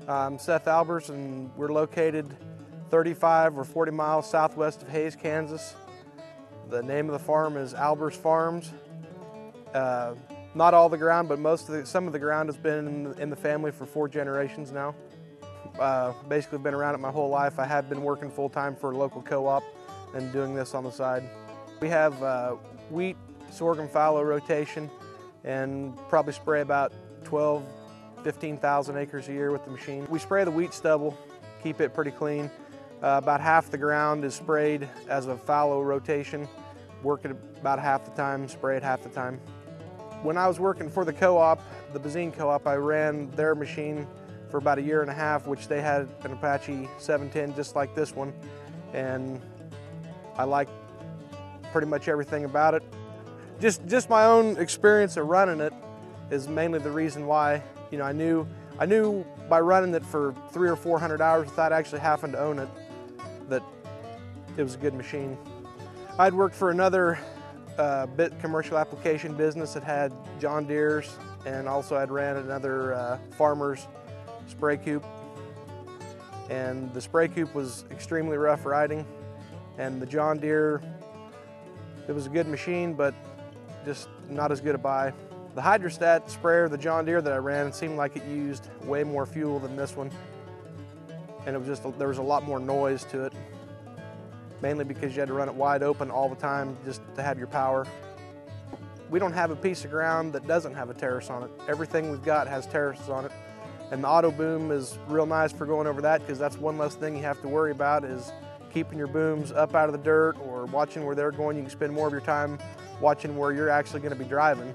I'm Seth Albers, and we're located 35 or 40 miles southwest of Hays, Kansas. The name of the farm is Albers Farms. Not all the ground, but some of the ground has been in the family for 4 generations now. Basically been around it my whole life. I have been working full-time for a local co-op and doing this on the side. We have wheat, sorghum, fallow rotation, and probably spray about 15,000 acres a year with the machine. We spray the wheat stubble, keep it pretty clean. About half the ground is sprayed as a fallow rotation. Work it about half the time, spray it half the time. When I was working for the co-op, the Bazine co-op, I ran their machine for about 1.5 years, which they had an Apache 710 just like this one, and I like pretty much everything about it. Just my own experience of running it is mainly the reason why. You know, I knew by running it for 300 or 400 hours without actually having to own it that it was a good machine. I'd worked for another commercial application business that had John Deere's, and also I'd ran another farmer's spray coop. And the spray coop was extremely rough riding, and the John Deere, it was a good machine, but just not as good a buy. The hydrostat sprayer, the John Deere that I ran, seemed like it used way more fuel than this one, and it was just, there was a lot more noise to it, mainly because you had to run it wide open all the time just to have your power. We don't have a piece of ground that doesn't have a terrace on it. Everything we've got has terraces on it, and the auto boom is real nice for going over that, because that's one less thing you have to worry about, is keeping your booms up out of the dirt or watching where they're going. You can spend more of your time watching where you're actually going to be driving.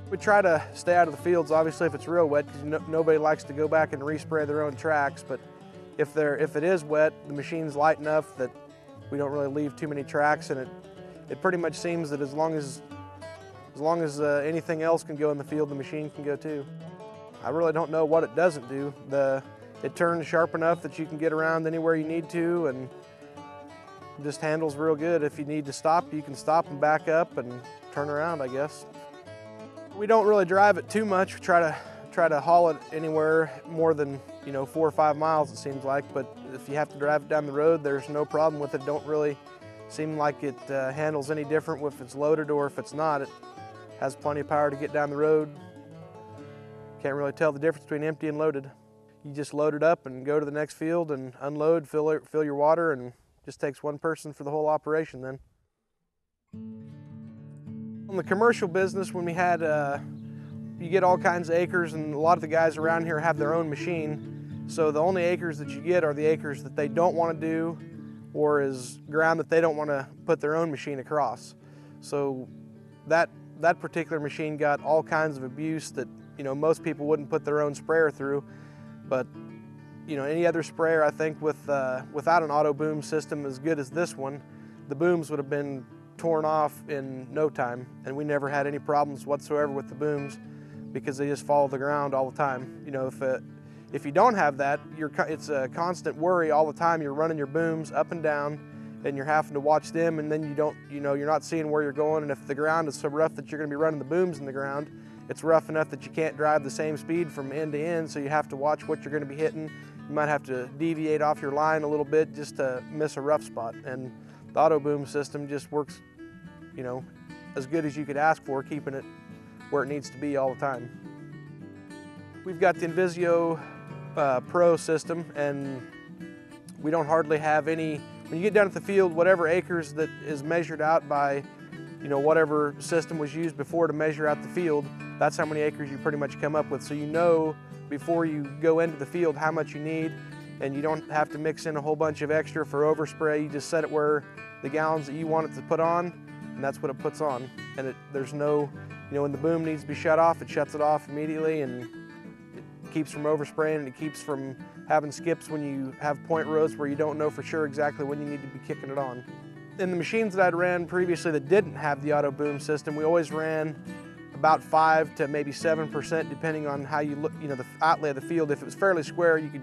We try to stay out of the fields, obviously, if it's real wet, because nobody likes to go back and respray their own tracks. But if it is wet, the machine's light enough that we don't really leave too many tracks, and it pretty much seems that as long as anything else can go in the field, the machine can go too. I really don't know what it doesn't do. It turns sharp enough that you can get around anywhere you need to, and just handles real good. If you need to stop, you can stop and back up and turn around, I guess. We don't really drive it too much. We try to haul it anywhere more than 4 or 5 miles, it seems like. But if you have to drive it down the road, there's no problem with it. Don't really seem like it handles any different if it's loaded or if it's not. It has plenty of power to get down the road. Can't really tell the difference between empty and loaded. You just load it up and go to the next field and unload, fill your water, and just takes one person for the whole operation then. In the commercial business, when we had, you get all kinds of acres, and a lot of the guys around here have their own machine. So the only acres that you get are the acres that they don't want to do, or is ground that they don't want to put their own machine across. So that particular machine got all kinds of abuse that most people wouldn't put their own sprayer through. But any other sprayer, I think, without an auto boom system as good as this one, the booms would have been torn off in no time, and we never had any problems whatsoever with the booms because they just follow the ground all the time. If you don't have that, it's a constant worry all the time. You're running your booms up and down, and you're having to watch them, and then you're not seeing where you're going. And if the ground is so rough that you're going to be running the booms in the ground, it's rough enough that you can't drive the same speed from end to end, so you have to watch what you're going to be hitting. You might have to deviate off your line a little bit just to miss a rough spot. And the auto boom system just works, as good as you could ask for, keeping it where it needs to be all the time. We've got the Invisio Pro system, and we don't hardly have any. When you get down at the field, whatever acres that is measured out by, whatever system was used before to measure out the field, that's how many acres you pretty much come up with. So before you go into the field how much you need, and you don't have to mix in a whole bunch of extra for overspray. You just set it where the gallons that you want it to put on, and that's what it puts on. And there's no, when the boom needs to be shut off, it shuts it off immediately, and it keeps from overspraying, and it keeps from having skips when you have point rows where you don't know for sure exactly when you need to be kicking it on. In the machines that I'd ran previously that didn't have the auto boom system, we always ran about 5 to maybe 7%, depending on how you look, the outlay of the field. If it was fairly square, you could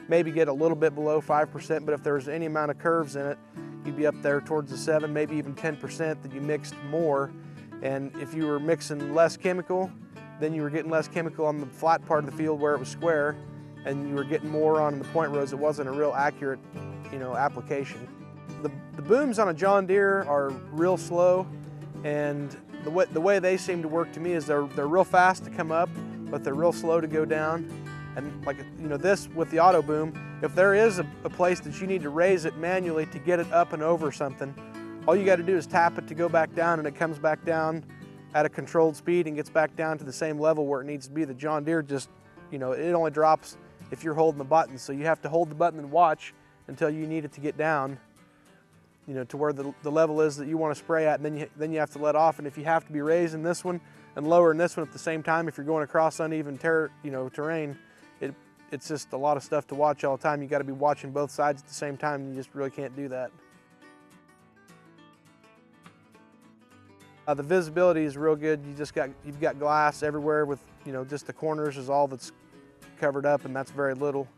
maybe get a little bit below 5%, but if there was any amount of curves in it, you'd be up there towards the 7, maybe even 10% that you mixed more. And if you were mixing less chemical, then you were getting less chemical on the flat part of the field where it was square. and you were getting more on the point rows. It wasn't a real accurate, application. The booms on a John Deere are real slow, and the way they seem to work to me is they're real fast to come up, but they're real slow to go down. And like, this with the auto boom, if there is a place that you need to raise it manually to get it up and over something, all you got to do is tap it to go back down, and it comes back down at a controlled speed and gets back down to the same level where it needs to be. The John Deere just, it only drops if you're holding the button. So you have to hold the button and watch until you need it to get down, to where the level is that you want to spray at, and then you have to let off. And if you have to be raising this one and lowering this one at the same time, if you're going across uneven terrain, it's just a lot of stuff to watch all the time. You got to be watching both sides at the same time, and you just really can't do that. The visibility is real good. You've got glass everywhere with, just the corners is all that's covered up, and that's very little.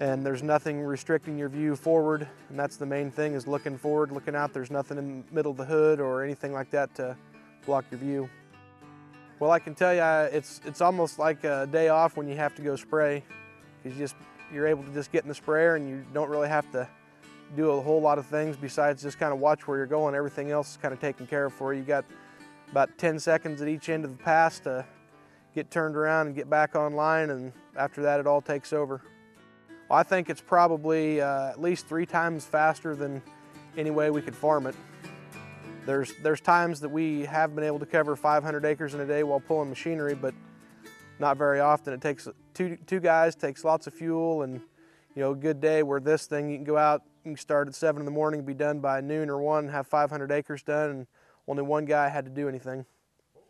And there's nothing restricting your view forward, and that's the main thing, is looking forward, looking out. There's nothing in the middle of the hood or anything like that to block your view. Well, I can tell you, it's almost like a day off when you have to go spray, because you're able to just get in the sprayer, and you don't really have to do a whole lot of things besides just kind of watch where you're going. Everything else is kind of taken care of for you. You got about 10 seconds at each end of the pass to get turned around and get back online, and after that it all takes over. Well, I think it's probably at least 3 times faster than any way we could farm it. There's times that we have been able to cover 500 acres in a day while pulling machinery, but not very often. It takes two guys, takes lots of fuel, and a good day where this thing, you can go out, you can start at 7 in the morning, be done by noon or 1, have 500 acres done, and only one guy had to do anything.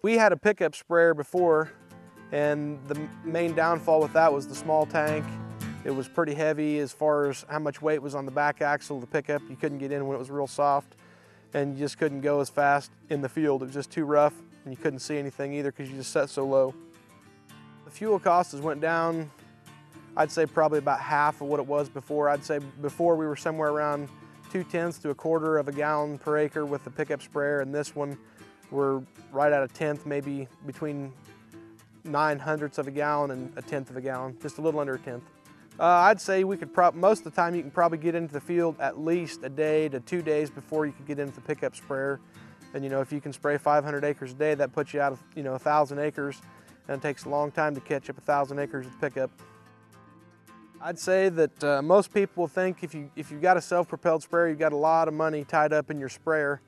We had a pickup sprayer before, and the main downfall with that was the small tank. It was pretty heavy as far as how much weight was on the back axle of the pickup. You couldn't get in when it was real soft, and you just couldn't go as fast in the field. It was just too rough, and you couldn't see anything either because you just set so low. The fuel cost has went down, I'd say probably about half of what it was before. I'd say before we were somewhere around 2/10 to 1/4 of a gallon per acre with the pickup sprayer, and this one we're right at 1/10, maybe between 9/100ths of a gallon and 1/10 of a gallon, just a little under 1/10. I'd say we could most of the time you can probably get into the field at least a day to 2 days before you could get into the pickup sprayer. And if you can spray 500 acres a day, that puts you out of 1,000 acres, and it takes a long time to catch up 1,000 acres with pickup. I'd say that most people think if you've got a self-propelled sprayer, you've got a lot of money tied up in your sprayer,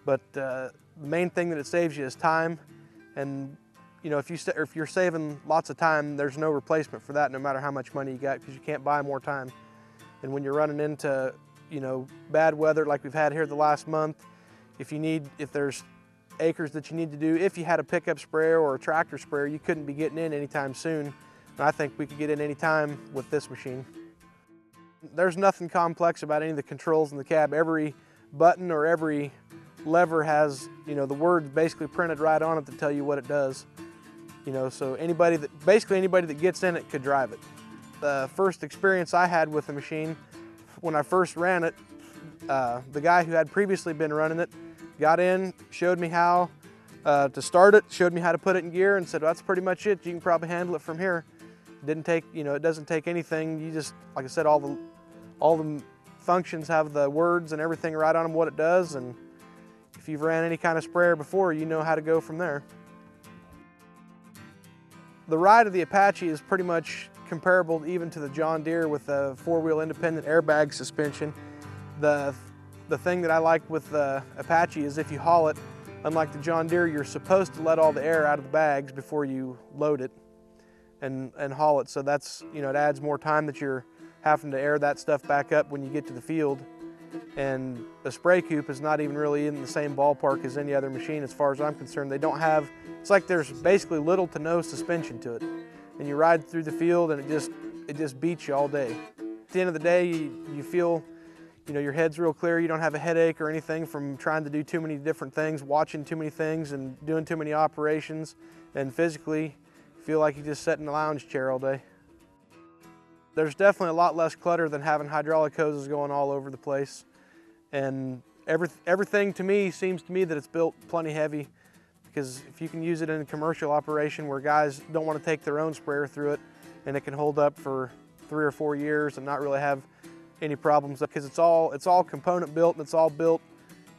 but the main thing that it saves you is time. And if you're saving lots of time, there's no replacement for that, no matter how much money you got, because you can't buy more time. And when you're running into bad weather like we've had here the last month, if there's acres that you need to do, if you had a pickup sprayer or a tractor sprayer, you couldn't be getting in anytime soon. And I think we could get in any time with this machine. There's nothing complex about any of the controls in the cab. Every button or every lever has the words basically printed right on it to tell you what it does. So basically anybody that gets in it could drive it. The first experience I had with the machine, when I first ran it, the guy who had previously been running it got in, showed me how to start it, showed me how to put it in gear, and said, well, that's pretty much it. You can probably handle it from here. It doesn't take anything. You just, like I said, all the functions have the words and everything right on them, what it does, and if you've ran any kind of sprayer before, you know how to go from there. The ride of the Apache is pretty much comparable even to the John Deere with a 4-wheel independent airbag suspension. The thing that I like with the Apache is if you haul it, unlike the John Deere, you're supposed to let all the air out of the bags before you load it and haul it. So that's, it adds more time that you're having to air that stuff back up when you get to the field. And the spray coupe is not even really in the same ballpark as any other machine as far as I'm concerned. They don't have, it's like there's basically little to no suspension to it. And you ride through the field and it just beats you all day. At the end of the day, you feel, your head's real clear. You don't have a headache or anything from trying to do too many different things, watching too many things and doing too many operations. And physically, you feel like you just sit in a lounge chair all day. There's definitely a lot less clutter than having hydraulic hoses going all over the place. And everything to me seems to me that it's built plenty heavy, because if you can use it in a commercial operation where guys don't want to take their own sprayer through it, and it can hold up for 3 or 4 years and not really have any problems, because it's all component built, and it's all built,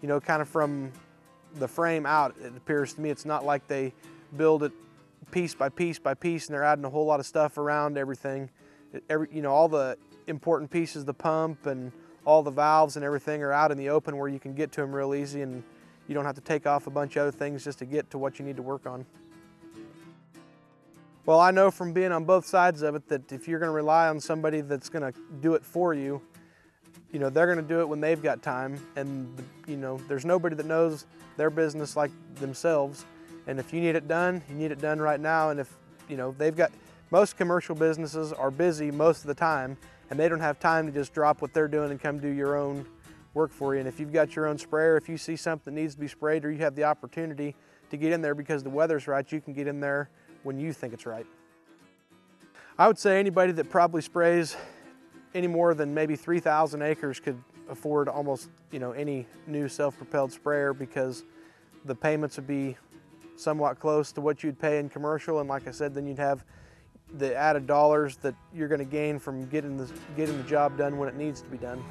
you know, kind of from the frame out. It appears to me it's not like they build it piece by piece by piece and they're adding a whole lot of stuff around everything. You know, all the important pieces, the pump and all the valves and everything, are out in the open where you can get to them real easy, and you don't have to take off a bunch of other things just to get to what you need to work on. Well, I know from being on both sides of it that if you're going to rely on somebody that's going to do it for you, you know, they're going to do it when they've got time, and you know, there's nobody that knows their business like themselves. And if you need it done, you need it done right now. And if, you know, most commercial businesses are busy most of the time, and they don't have time to just drop what they're doing and come do your own work for you. And if you've got your own sprayer, if you see something that needs to be sprayed, or you have the opportunity to get in there because the weather's right, you can get in there when you think it's right. I would say anybody that probably sprays any more than maybe 3,000 acres could afford almost, you know, any new self-propelled sprayer, because the payments would be somewhat close to what you'd pay in commercial, and like I said, then you'd have the added dollars that you're going to gain from getting the job done when it needs to be done.